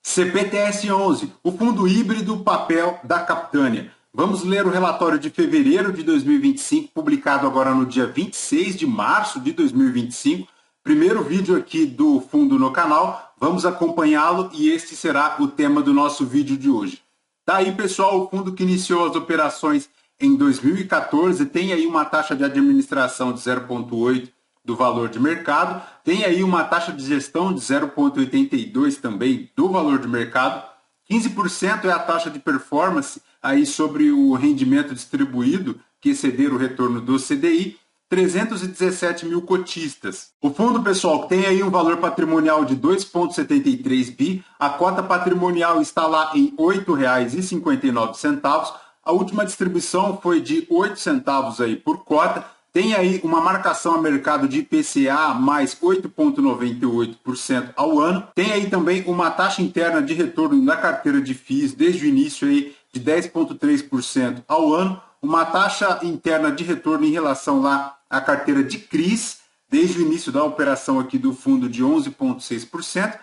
CPTS11, o fundo híbrido papel da Capitânia. Vamos ler o relatório de fevereiro de 2025, publicado agora no dia 26 de março de 2025. Primeiro vídeo aqui do fundo no canal, vamos acompanhá-lo e este será o tema do nosso vídeo de hoje. Tá aí, pessoal, o fundo que iniciou as operações em 2014, tem aí uma taxa de administração de 0,8 do valor de mercado, tem aí uma taxa de gestão de 0,82 também do valor de mercado, 15% é a taxa de performance aí sobre o rendimento distribuído, que exceder o retorno do CDI, 317 mil cotistas. O fundo, pessoal, tem aí um valor patrimonial de 2,73 bi, a cota patrimonial está lá em R$ 8,59, a última distribuição foi de 8 centavos aí por cota, tem aí uma marcação a mercado de IPCA mais 8,98% ao ano. Tem aí também uma taxa interna de retorno da carteira de FIIs desde o início aí de 10,3% ao ano. Uma taxa interna de retorno em relação lá à carteira de CRIs, desde o início da operação aqui do fundo de 11,6%.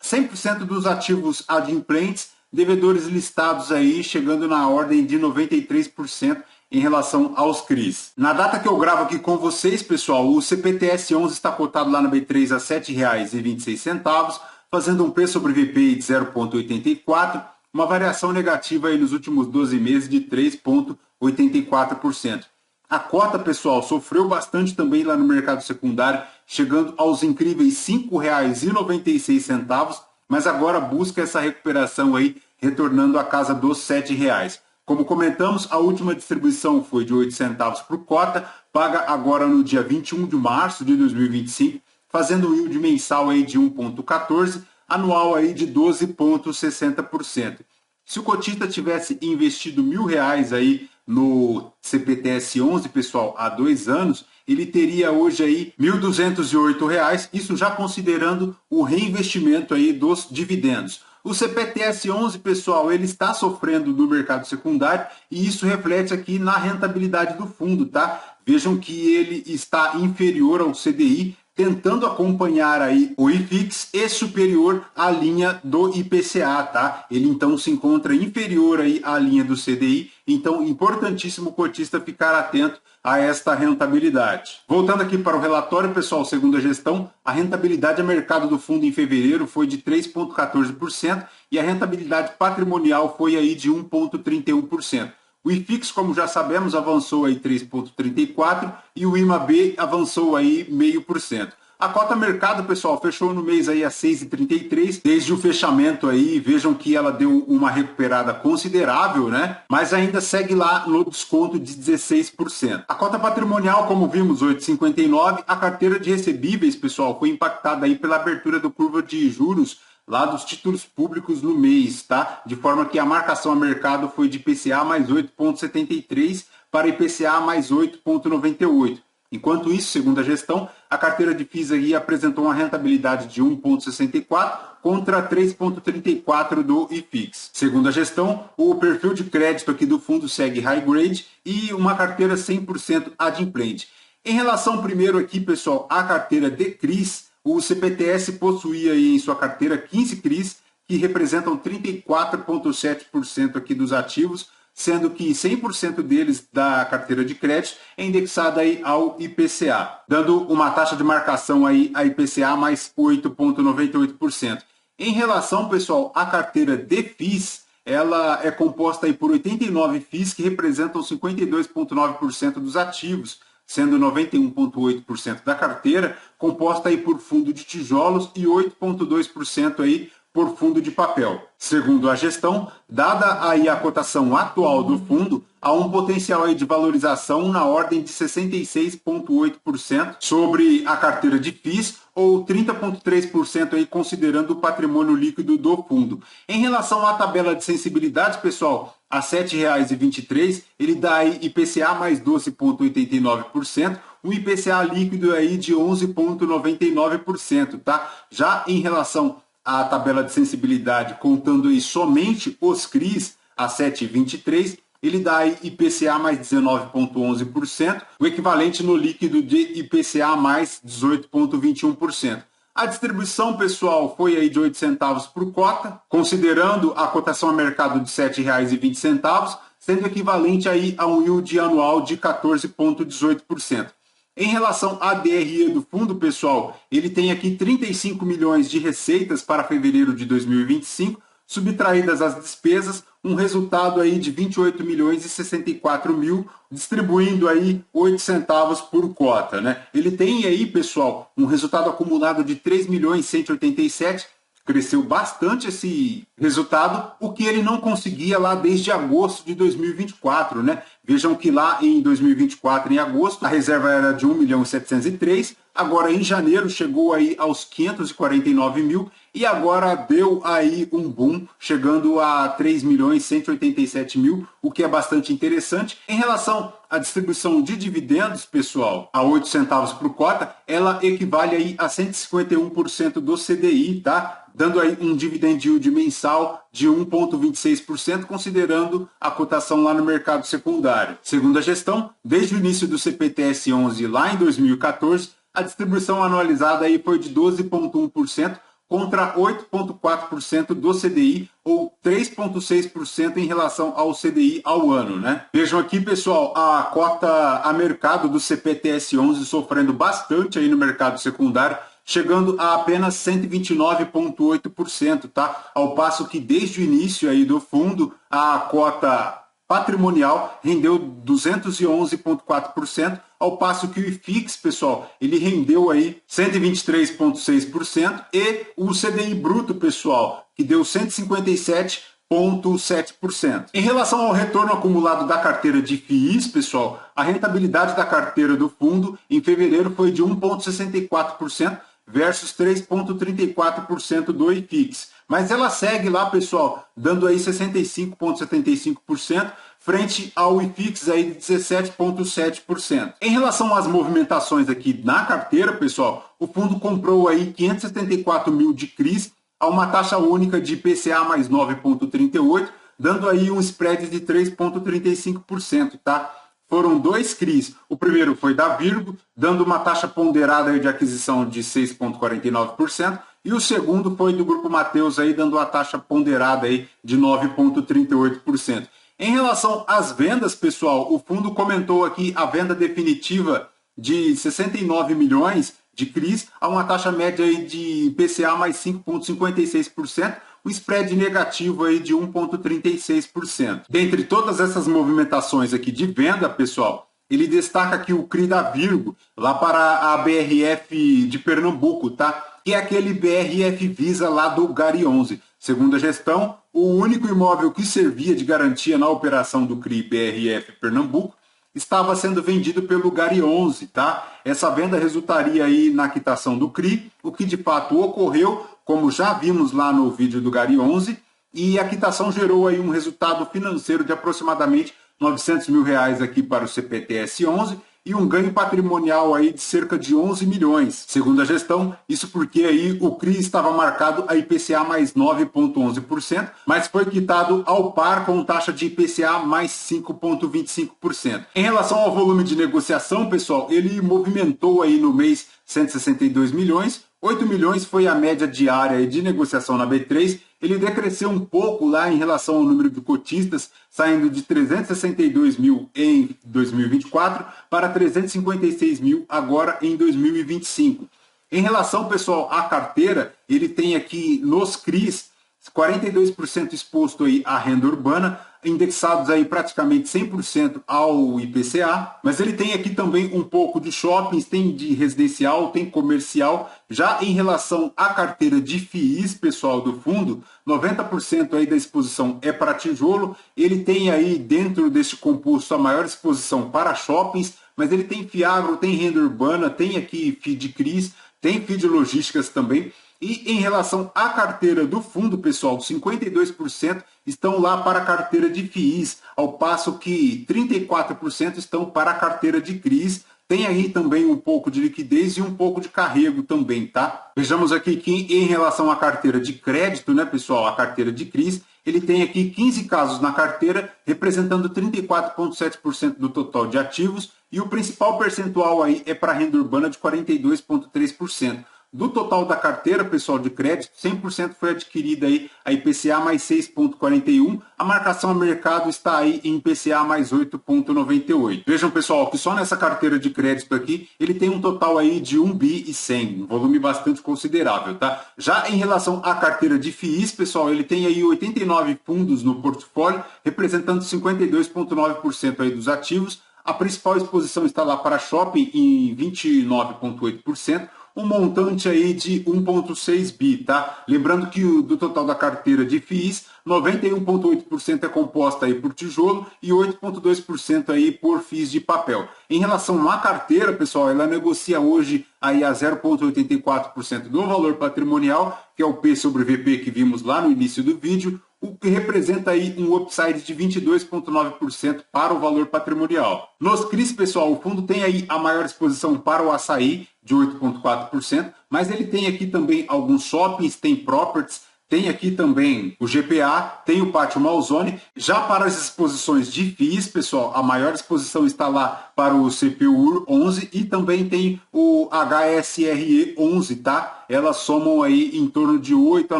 100% dos ativos adimplentes, devedores listados aí chegando na ordem de 93%. Em relação aos CRIs. Na data que eu gravo aqui com vocês, pessoal, o CPTS11 está cotado lá na B3 a R$ 7,26, fazendo um P sobre VPI de 0,84, uma variação negativa aí nos últimos 12 meses de 3,84%. A cota, pessoal, sofreu bastante também lá no mercado secundário, chegando aos incríveis R$ 5,96, mas agora busca essa recuperação aí, retornando à casa dos R$ 7,00. Como comentamos, a última distribuição foi de 8 centavos por cota, paga agora no dia 21 de março de 2025, fazendo um yield mensal aí de 1,14, anual aí de 12,60%. Se o cotista tivesse investido R$ 1.000 aí no CPTS11, pessoal, há 2 anos, ele teria hoje aí R$ 1.208, isso já considerando o reinvestimento aí dos dividendos. O CPTS11, pessoal, ele está sofrendo no mercado secundário e isso reflete aqui na rentabilidade do fundo, tá? Vejam que ele está inferior ao CDI, tentando acompanhar aí o IFIX e superior à linha do IPCA, tá? Ele então se encontra inferior aí à linha do CDI, então importantíssimo o cotista ficar atento a esta rentabilidade. Voltando aqui para o relatório, pessoal, segundo a gestão, a rentabilidade a mercado do fundo em fevereiro foi de 3,14% e a rentabilidade patrimonial foi aí de 1,31%. O IFIX, como já sabemos, avançou aí 3,34% e o IMAB avançou aí 0,5%. A cota mercado, pessoal, fechou no mês aí a 6,33, desde o fechamento aí, vejam que ela deu uma recuperada considerável, né? Mas ainda segue lá no desconto de 16%. A cota patrimonial, como vimos, 8,59, a carteira de recebíveis, pessoal, foi impactada aí pela abertura do curva de juros lá dos títulos públicos no mês, tá? De forma que a marcação a mercado foi de IPCA mais 8,73 para IPCA mais 8,98. Enquanto isso, segundo a gestão, a carteira de FIIs aí apresentou uma rentabilidade de 1,64 contra 3,34 do IFIX. Segundo a gestão, o perfil de crédito aqui do fundo segue high grade e uma carteira 100% adimplente. Em relação primeiro aqui, pessoal, à carteira de CRIs, o CPTS possuía aí em sua carteira 15 CRIs, que representam 34,7% aqui dos ativos, sendo que 100% deles da carteira de crédito é indexada aí ao IPCA, dando uma taxa de marcação aí a IPCA mais 8,98%. Em relação, pessoal, à carteira de FIIs, ela é composta aí por 89 FIIs que representam 52,9% dos ativos, sendo 91,8% da carteira composta aí por fundo de tijolos e 8,2% aí por fundo de papel. Segundo a gestão, dada aí a cotação atual do fundo, há um potencial aí de valorização na ordem de 66,8% sobre a carteira de FIIs ou 30,3% aí considerando o patrimônio líquido do fundo. Em relação à tabela de sensibilidades, pessoal, a R$ 7,23, ele dá aí IPCA mais 12,89%, um IPCA líquido aí de 11,99%, tá? Já em relação à tabela de sensibilidade, contando aí somente os CRIs, a R$ 7,23, ele dá aí IPCA mais 19,11%, o equivalente no líquido de IPCA mais 18,21%. A distribuição, pessoal, foi aí de 8 centavos por cota, considerando a cotação a mercado de R$ 7,20, sendo equivalente aí a um yield anual de 14,18%. Em relação à DRE do fundo, pessoal, ele tem aqui 35 milhões de receitas para fevereiro de 2025, subtraídas as despesas, um resultado aí de 28 milhões e 64 mil, distribuindo aí 8 centavos por cota, né? Ele tem aí, pessoal, um resultado acumulado de 3 milhões e 187, cresceu bastante esse resultado, o que ele não conseguia lá desde agosto de 2024, né? Vejam que lá em 2024, em agosto, a reserva era de 1 milhão e 703, agora em janeiro chegou aí aos 549 mil e agora deu aí um boom, chegando a 3 milhões e 187 mil, o que é bastante interessante. Em relação à distribuição de dividendos, pessoal, a 8 centavos por cota, ela equivale aí a 151% do CDI, tá? Dando aí um dividend yield mensal de 1,26%, considerando a cotação lá no mercado secundário. Segundo a gestão, desde o início do CPTS 11 lá em 2014, a distribuição anualizada aí foi de 12,1%, contra 8,4% do CDI ou 3,6% em relação ao CDI ao ano, né? Vejam aqui, pessoal, a cota a mercado do CPTS 11 sofrendo bastante aí no mercado secundário, chegando a apenas 129,8%, tá? Ao passo que desde o início aí do fundo, a cota patrimonial rendeu 211,4%, ao passo que o IFIX, pessoal, ele rendeu aí 123,6% e o CDI bruto, pessoal, que deu 157,7%. Em relação ao retorno acumulado da carteira de FIIs, pessoal, a rentabilidade da carteira do fundo em fevereiro foi de 1,64% versus 3,34% do IFIX. Mas ela segue lá, pessoal, dando aí 65,75%, frente ao IFIX aí de 17,7%. Em relação às movimentações aqui na carteira, pessoal, o fundo comprou aí 574 mil de CRIs a uma taxa única de IPCA mais 9,38, dando aí um spread de 3,35%, tá? Foram 2 CRIs. O primeiro foi da Virgo, dando uma taxa ponderada de aquisição de 6,49%, e o segundo foi do Grupo Mateus, aí, dando a taxa ponderada aí de 9,38%. Em relação às vendas, pessoal, o fundo comentou aqui a venda definitiva de 69 milhões de CRIs a uma taxa média aí de IPCA mais 5,56%, um spread negativo aí de 1,36%. Dentre todas essas movimentações aqui de venda, pessoal, ele destaca aqui o CRI da Virgo, lá para a BRF de Pernambuco, tá? Que é aquele BRF Visa lá do Gari 11. Segundo a gestão, o único imóvel que servia de garantia na operação do CRI BRF Pernambuco estava sendo vendido pelo Gari 11, tá? Essa venda resultaria aí na quitação do CRI, o que de fato ocorreu, como já vimos lá no vídeo do Gari 11, e a quitação gerou aí um resultado financeiro de aproximadamente R$900 mil aqui para o CPTS 11 e um ganho patrimonial aí de cerca de 11 milhões. Segundo a gestão, isso porque aí o CRI estava marcado a IPCA mais 9,11%, mas foi quitado ao par com taxa de IPCA mais 5,25%. Em relação ao volume de negociação, pessoal, ele movimentou aí no mês 162 milhões, 8 milhões foi a média diária de negociação na B3, ele decresceu um pouco lá em relação ao número de cotistas, saindo de 362 mil em 2024 para 356 mil agora em 2025. Em relação, pessoal, à carteira, ele tem aqui nos CRIs 42% exposto aí à renda urbana, indexados aí praticamente 100% ao IPCA, mas ele tem aqui também um pouco de shoppings, tem de residencial, tem comercial. Já em relação à carteira de FIIs, pessoal, do fundo, 90% aí da exposição é para tijolo, ele tem aí dentro deste composto a maior exposição para shoppings, mas ele tem Fiagro, tem renda urbana, tem aqui FII de CRIs, tem FII de logísticas também. E em relação à carteira do fundo, pessoal, 52% estão lá para a carteira de FIIs, ao passo que 34% estão para a carteira de CRIs. Tem aí também um pouco de liquidez e um pouco de carrego também, tá? Vejamos aqui que em relação à carteira de crédito, né, pessoal, a carteira de CRIs, ele tem aqui 15 casos na carteira, representando 34,7% do total de ativos, e o principal percentual aí é para a renda urbana de 42,3%. Do total da carteira, pessoal, de crédito, 100% foi adquirida aí a IPCA mais 6,41. A marcação a mercado está aí em IPCA mais 8,98. Vejam, pessoal, que só nessa carteira de crédito aqui, ele tem um total aí de 1 bi e 100, um volume bastante considerável, tá? Já em relação à carteira de FIIs, pessoal, ele tem aí 89 fundos no portfólio, representando 52,9% aí dos ativos. A principal exposição está lá para shopping em 29,8%, um montante aí de 1,6 bi, tá? Lembrando que do total da carteira de FIIs, 91,8% é composta aí por tijolo e 8,2% aí por FIIs de papel. Em relação à carteira, pessoal, ela negocia hoje aí a 0,84% do valor patrimonial, que é o P sobre VP que vimos lá no início do vídeo, o que representa aí um upside de 22,9% para o valor patrimonial. Nos CRIs, pessoal, o fundo tem aí a maior exposição para o açaí, de 8,4%, mas ele tem aqui também alguns shoppings, tem properties, tem aqui também o GPA, tem o Pátio Malzone. Já para as exposições de FIIs, pessoal, a maior exposição está lá para o CPUR 11 e também tem o HSRE 11, tá? Elas somam aí em torno de 8 a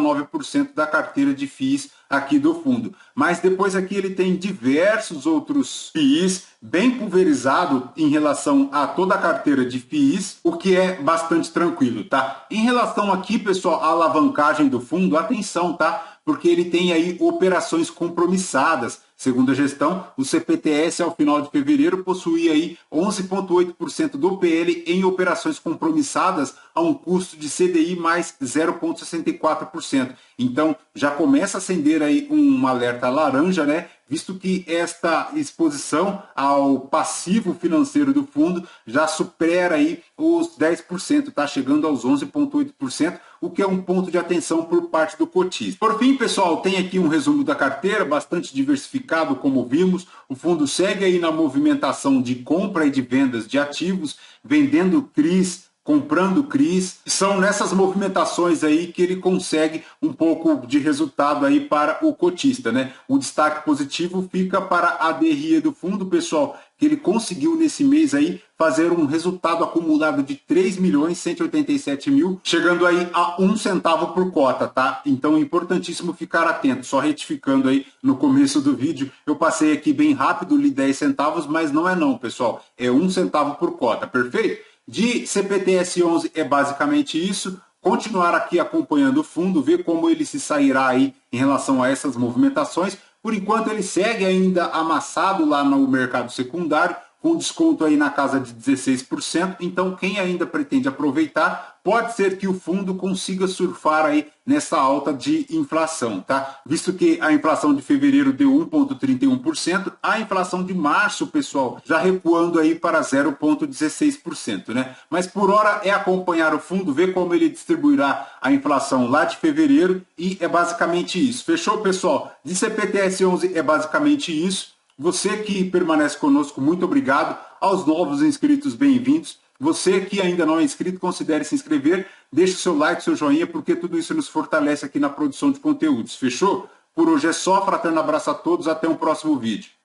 9% da carteira de FIIs aqui do fundo. Mas depois aqui ele tem diversos outros FIIs, bem pulverizado em relação a toda a carteira de FIIs, o que é bastante tranquilo, tá? Em relação aqui, pessoal, à alavancagem do fundo, atenção, tá? Porque ele tem aí operações compromissadas. Segundo a gestão, o CPTS ao final de fevereiro possuía aí 11,8% do PL em operações compromissadas a um custo de CDI mais 0,64%. Então, já começa a acender aí um alerta laranja, né? Visto que esta exposição ao passivo financeiro do fundo já supera aí os 10%, tá chegando aos 11,8%, o que é um ponto de atenção por parte do cotista. Por fim, pessoal, tem aqui um resumo da carteira, bastante diversificado, como vimos. O fundo segue aí na movimentação de compra e de vendas de ativos, vendendo CRIs, comprando CRIs. São nessas movimentações aí que ele consegue um pouco de resultado aí para o cotista, né? O destaque positivo fica para a DRE do fundo, pessoal, que ele conseguiu nesse mês aí fazer um resultado acumulado de 3.187.000, chegando aí a 1 centavo por cota, tá? Então é importantíssimo ficar atento. Só retificando aí no começo do vídeo, eu passei aqui bem rápido, li 10 centavos, mas não é não, pessoal. É 1 centavo por cota, perfeito? De CPTS 11 é basicamente isso. Continuar aqui acompanhando o fundo, ver como ele se sairá aí em relação a essas movimentações. Por enquanto ele segue ainda amassado lá no mercado secundário, com desconto aí na casa de 16%. Então quem ainda pretende aproveitar, pode ser que o fundo consiga surfar aí nessa alta de inflação, tá? Visto que a inflação de fevereiro deu 1,31%, a inflação de março, pessoal, já recuando aí para 0,16%, né? Mas por hora é acompanhar o fundo, ver como ele distribuirá a inflação lá de fevereiro e é basicamente isso. Fechou, pessoal? De CPTS 11 é basicamente isso. Você que permanece conosco, muito obrigado. Aos novos inscritos, bem-vindos. Você que ainda não é inscrito, considere se inscrever. Deixe o seu like, seu joinha, porque tudo isso nos fortalece aqui na produção de conteúdos. Fechou? Por hoje é só. Fraterno abraço a todos. Até um próximo vídeo.